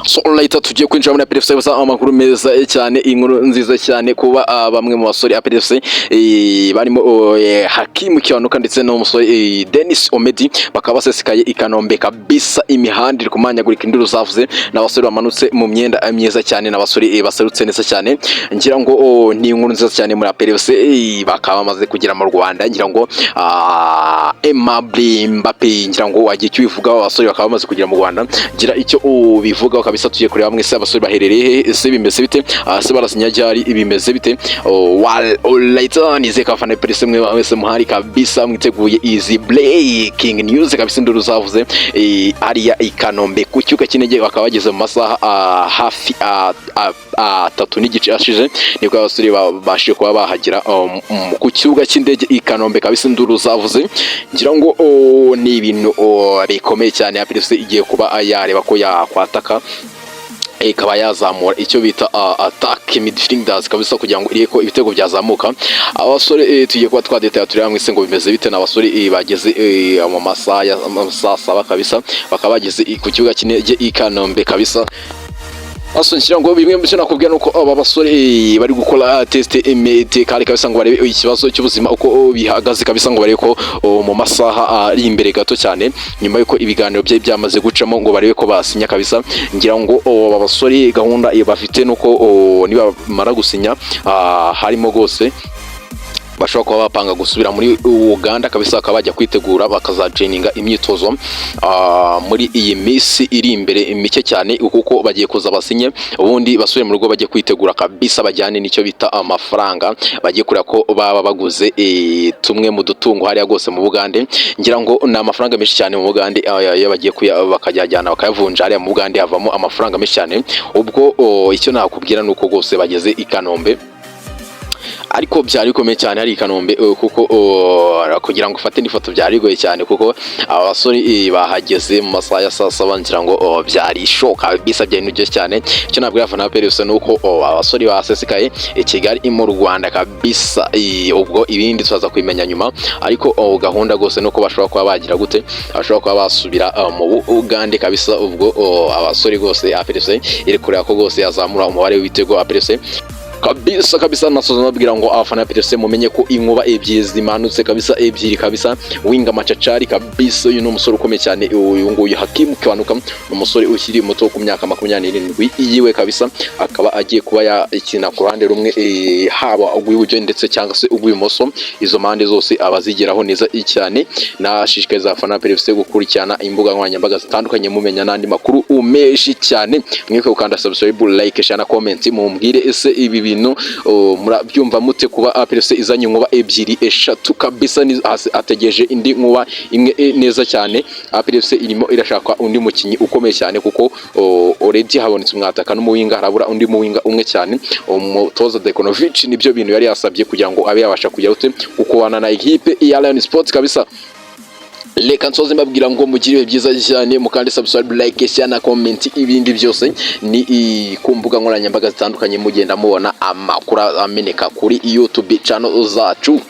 So later tugiye kwinjira muri APRFC basa amakuru meza cyane, inkuru nziza cyane kuba bamwe mu basore APRFC barimo Hakimu Kiwanuka ndetse no musore Dennis Omedi bakaba basesekaye i Kanombe kabisa, imihanda iri kumanyagurika induru zavuze n'abasore bamanutse mu myenda myiza cyane, n'abasore baserutse neza cyane. Ngira ngo ni inkuru nziza cyane muri APRFC bakaba bamaze kugera mu Rwanda. Ngira ngo Aimable Mbappe ngira ngo wagiye kibivuga, abasore bakaba bamaze kugera mu Rwanda. Gira icyo bivuga kabisa, tugiye kureba mwese abasore baherereye ese bimeze bite, se barasinya ryari, bimeze bite. Later nize kafana APRFC mwe wese muhari kabisa, mwiteguye easy breaking news kabisa, nduru zavuze ariya i Kanombe ku cyuka kinege bakaba bageze mu masaha hafi 3 n'igice ashije, nibwo abasore bashije kuba bahagira ku cyuga cy'indege i Kanombe kabisa, nduru zavuze. Ngira ngo ni ibintu bikomeye cyane, APRFC igiye kuba yareba ko yakwataka ikaba yazamura icyo bita attack midfielders kabisa, kugira ngo ireko ibitego byazamuka. Abasore tugiye kuba twadeta tureba mwese ngo bimeze bite, n'abasore bageze mu masaha ya 7 kabisa, bakaba bageze ku kibuga cy'indege i Kanombe kabisa. Ngira ngo bimwe mu cyo nakubwira nuko aba basore bari gukora test medicale kabisa, ngo barebe ikibazo cy'ubuzima uko bihagaze kabisa, ngo barebe ko mu masaha ari imbere gato cyane nyuma yuko ibiganiro bye byamaze gucamo, ngo barebe ko basinya kabisa. Ngira ngo aba basore gahunda bafite nuko niba mara gusinya harimo gose bashobora kuba bapanga gusubira muri Uganda kabisa, bakaba bajya kwitegura bakazajeninga imyitozo muri iyi minsi iri imbere mike cyane, kuko bagiye kuza basinye ubundi basubire mu rugo bajye kwitegura kabisa, bajyane nicyo bita amafaranga, bagiye kurira ko baba baguze tumwe mu dutungo hariya gose mu Bugande. Ngira ngo ni amafaranga menshi cyane mu Bugande, iyo bagiye bakajyana bakayavunja hariya mu Bugande havamo amafaranga menshi cyane. Ubwo icyo nakubwira nuko gose bageze i Kanombe, ariko byari bikomeye cyane hari i Kanombe, kuko kugira ngo ufate n'ifoto byari bigoye cyane, kuko abasore bahageze mu masaha ya 7. Ngira ngo byari shoka bisa byari nujye cyane. Icyo nabwira fana APRFC nuko abasore basesekaye i Kigali mu Rwanda kabisa, ubwo ibindi tuzaza kwimenya nyuma, ariko gahunda gose nuko bashobora kuba bagira gute, bashobora kuba basubira mu Uganda kabisa. Ubwo abasore gose APRFC iri kureba ko gose yazamura umubare w'ibitego APRFC kabisa. Nasoza nabwira ngo abafana APRFC mumenye ko inkuba ebyiri zimanutse kabisa, ebyiri kabisa. Winga Machachari kabisa, uyu ni umusore ukomeye cyane, uyu nguyu Hakimu Kiwanuka, umusore ukiri muto ku myaka 27 yiwe kabisa, akaba agiye kuba yakina ku ruhande rumwe, haba ugw'iburyo ndetse cyangwa se ugw'imoso, izo mande zose abazigeraho neza cyane. Nashishikariza abafana APRFC gukurikirana imbuga nkoranyambaga zitandukanye, mumenya n'andi makuru umeshi cyane. Mwike ukanda subscribe, like, share na comment, mumbwire ese ibi bintu murabyumva mute kuba APRFC izanye inkuba ebyiri eshatu kabisa, ategeje indi nkuba imwe neza cyane. APRFC irimo irashaka undi mukinyi ukomeye cyane, kuko already habonetse umwataka n'umuwinga, harabura undi muwinga umwe cyane. Umutoza Dekonovic nibyo bintu yari yasabye kugira ngo abe yabasha kujya ute uko wana na equipe ya Lion Sports kabisa. Reka nsoze mbabwira ngo mugire byiza cyane, mukande subscribe, like, share na comment. Ibindi byose ni ku mbuga nkoranyambaga zitandukanye, mugenda mubona amakuru ameneka kuri YouTube channel zacu.